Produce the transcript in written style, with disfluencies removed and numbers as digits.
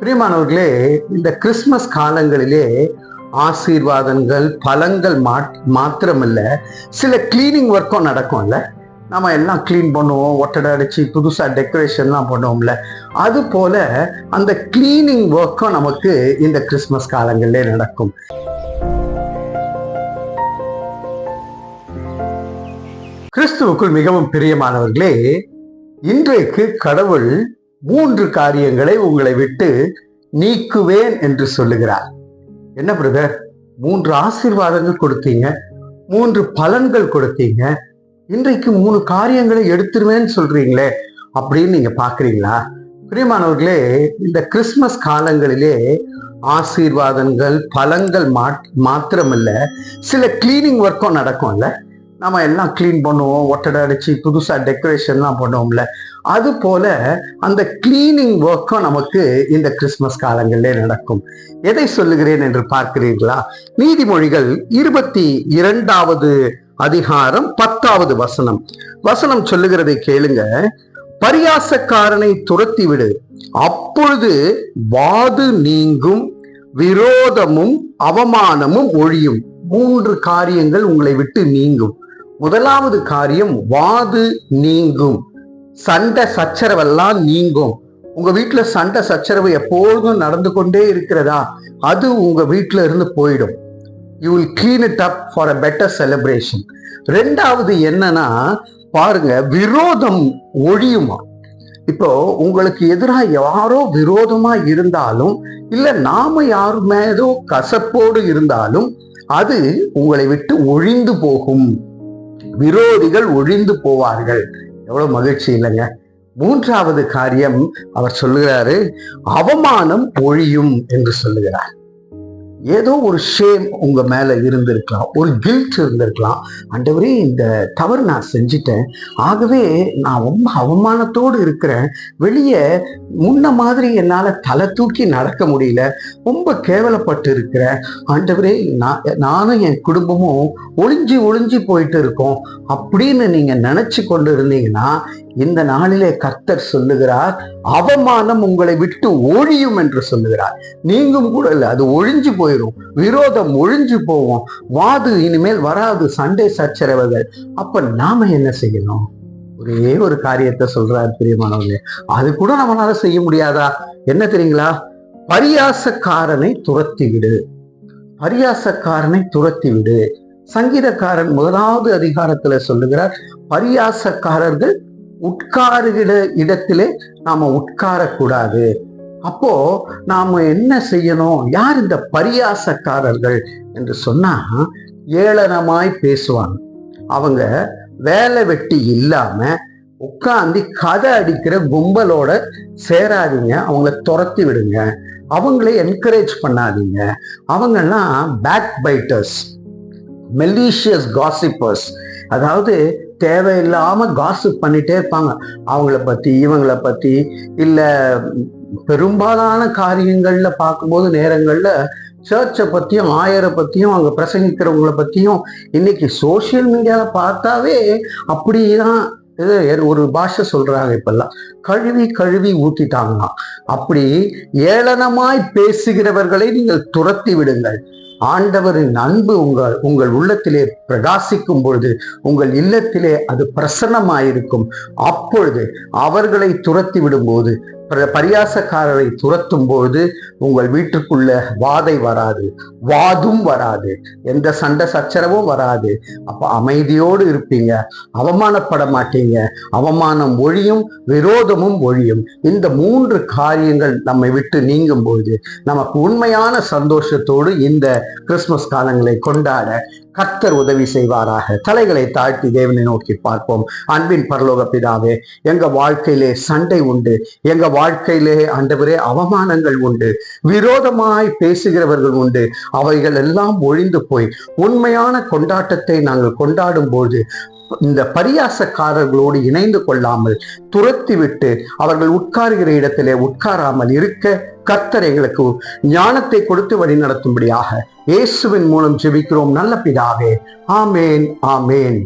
பிரியமானவர்களே, இந்த கிறிஸ்துமஸ் காலங்களிலே ஆசீர்வாதங்கள் பலங்கள் மாத்திரமில்ல, சில கிளீனிங் ஒர்க்கும் நடக்கும்ல. நம்ம எல்லாம் கிளீன் பண்ணுவோம், ஒட்டடை அடிச்சு புதுசா டெக்கரேஷன்லாம் பண்ணுவோம்ல. அது போல அந்த கிளீனிங் ஒர்க்கும் நமக்கு இந்த கிறிஸ்துமஸ் காலங்களிலே நடக்கும். கிறிஸ்துவுக்குள் மிகவும் பிரியமானவர்களே, இன்றைக்கு கடவுள் 3 காரியங்களை உங்களை விட்டு நீக்குவேன் என்று சொல்லுகிறார். என்ன பிரதர், 3 ஆசீர்வாதங்கள் கொடுத்தீங்க, 3 பலன்கள் கொடுத்தீங்க, இன்றைக்கு 3 காரியங்களை எடுத்துருவேன்னு சொல்றீங்களே அப்படின்னு நீங்க பாக்குறீங்களா? பிரியமானவர்களே, இந்த கிறிஸ்துமஸ் காலங்களிலே ஆசீர்வாதங்கள் பலன்கள் மாத்திரமில்ல, சில கிளீனிங் ஒர்க்கும் நடக்கும்ல. நம்ம எல்லாம் கிளீன் பண்ணுவோம், ஒட்டடை அடிச்சு புதுசா டெக்கரேஷன்லாம் பண்ணுவோம்ல. அது போல அந்த கிளீனிங் ஒர்க்கும் நமக்கு இந்த கிறிஸ்துமஸ் காலங்களிலே நடக்கும். எதை சொல்லுகிறேன் என்று பார்க்கிறீர்களா? நீதிமொழிகள் 22வது அதிகாரம் 10வது வசனம் சொல்லுகிறதை கேளுங்க. பரியாசக்காரனை துரத்தி விடு, அப்பொழுது வாது நீங்கும், விரோதமும் அவமானமும் ஒழியும். 3 காரியங்கள் உங்களை விட்டு நீங்கும். முதலாவது காரியம், வாது நீங்கும். சண்டை சச்சரவெல்லாம் நீங்கும். உங்க வீட்டுல சண்டை சச்சரவு எப்பொழுதும் நடந்து கொண்டே இருக்கிறதா? அது உங்க வீட்டுல இருந்து போயிடும். You will clean it up for a better celebration. 2வது என்னன்னா பாருங்க, விரோதம் ஒழியுமா. இப்போ உங்களுக்கு எதிராக யாரோ விரோதமா இருந்தாலும், இல்ல நாம யாரு மேதோ கசப்போடு இருந்தாலும், அது உங்களை விட்டு ஒழிந்து போகும். விரோதிகள் ஒழிந்து போவார்கள். எவ்வளவு மகிழ்ச்சி இல்லைங்க? 3வது காரியம் அவர் சொல்லுகிறாரு, அவமானம் ஒழியும் என்று சொல்லுகிறார். ஏதோ ஒரு ஷேம் உங்க மேல இருந்திருக்கலாம், ஒரு கில்ட் இருந்திருக்கலாம். ஆண்டவரே, இந்த தவறு நான் செஞ்சிட்டேன், ஆகவே நான் ரொம்ப அவமானத்தோடு இருக்கிறேன், வெளியே முன்ன மாதிரி என்னால தலை தூக்கி நடக்க முடியல, ரொம்ப கேவலப்பட்டு இருக்கிறேன். ஆண்டவரே, நானும் என் குடும்பமும் ஒளிஞ்சு போயிட்டு இருக்கோம் அப்படின்னு நீங்க நினைச்சு கொண்டு இருந்தீங்கன்னா, இந்த நாளிலே கர்த்தர் சொல்லுகிறார், அவமானம் உங்களை விட்டு ஒழியும் என்று சொல்லுகிறார். நீங்கும் கூட இல்லை, அது ஒழிஞ்சு போயிடும். விரோதம் ஒழிஞ்சு போவோம். வாது இனிமேல் வராது, சண்டை சச்சரவுகள். அப்ப நாம என்ன செய்யணும்? ஒரே ஒரு காரியத்தை சொல்றார் பிரியமானவர்களே, அது கூட நம்மளால செய்ய முடியாதா? என்ன தெரியுங்களா? பரியாசக்காரனை துரத்தி விடு. பரியாசக்காரனை துரத்தி விடு. சங்கீதக்காரன் 1வது அதிகாரத்துல சொல்லுகிறார், பரியாசக்காரர்கள் உட்காருகிற இடத்திலே நாம உட்காரக்கூடாது. அப்போ நாம என்ன செய்யணும்? யார் இந்த பரியாசக்காரர்கள் என்று சொன்னா, ஏளனமாய் பேசுவாங்க. அவங்க வேலை வெட்டி இல்லாம உட்கார்ந்து கதை அடிக்கிற கும்பலோட சேராதீங்க, அவங்கள துரத்தி விடுங்க. அவங்களே என்கரேஜ் பண்ணாதீங்க. அவங்கெல்லாம் பேக் பைட்டர்ஸ், மெலிஷியஸ் காசிப்பர்ஸ். அதாவது தேவையில்லாம காசிப் பண்ணிட்டே இருப்பாங்க, அவங்கள பத்தி இவங்கள பத்தி. இல்ல பெரும்பாலான காரியங்கள்ல பார்க்கும்போது நேரங்கள்ல சர்ச்சை பத்தியும் ஆயரை பத்தியும் அங்க பிரசங்கிக்கிறவங்களை பத்தியும் இன்னைக்கு சோசியல் மீடியால பார்த்தாவே அப்படிதான் ஒரு பாஷை சொல்றாங்க. இப்பெல்லாம் கழுவி ஊத்திட்டாங்களாம். அப்படி ஏளனமாய் பேசுகிறவர்களை நீங்கள் துரத்தி விடுங்கள். ஆண்டவரின் அன்பு உங்கள் உள்ளத்திலே பிரகாசிக்கும் பொழுது, உங்கள் இல்லத்திலே அது பிரசன்னமாயிருக்கும். அப்பொழுது அவர்களை துரத்தி விடும்போது, பரியாசக்காரரை துரத்தும் போது உங்கள் வீட்டுக்குள்ள வாதும் வராது, எந்த சண்டை சச்சரவும் வராது. அப்ப அமைதியோடு இருப்பீங்க, அவமானப்பட மாட்டீங்க. அவமானம் ஒழியும், விரோதமும் ஒழியும். இந்த 3 காரியங்கள் நம்மை விட்டு நீங்கும் போது நமக்கு உண்மையான சந்தோஷத்தோடு இந்த கிறிஸ்துமஸ் காலங்களை கொண்டாட கர்த்தர் உதவி செய்வாராக. தலைகளை தாழ்த்தி தேவனை நோக்கி பார்ப்போம். அன்பின் பரலோக பிதாவே, எங்க வாழ்க்கையிலே சண்டை உண்டு, எங்க வாழ்க்கையிலே ஆண்டவரே அவமானங்கள் உண்டு, விரோதமாய் பேசுகிறவர்கள் உண்டு. அவைகள் எல்லாம் ஒழிந்து போய் உண்மையான கொண்டாட்டத்தை நாங்கள் கொண்டாடும் போது இந்த பரியாசக்காரர்களோடு இணைந்து கொள்ளாமல் துரத்தி விட்டு அவர்கள் உட்காருகிற இடத்திலே உட்காராமல் இருக்க கர்த்தர் எங்களுக்கு ஞானத்தை கொடுத்து வழி நடத்தும்படியாக இயேசுவின் மூலம் ஜெபிக்கிறோம் நல்ல பிதாவே. ஆமேன், ஆமேன்.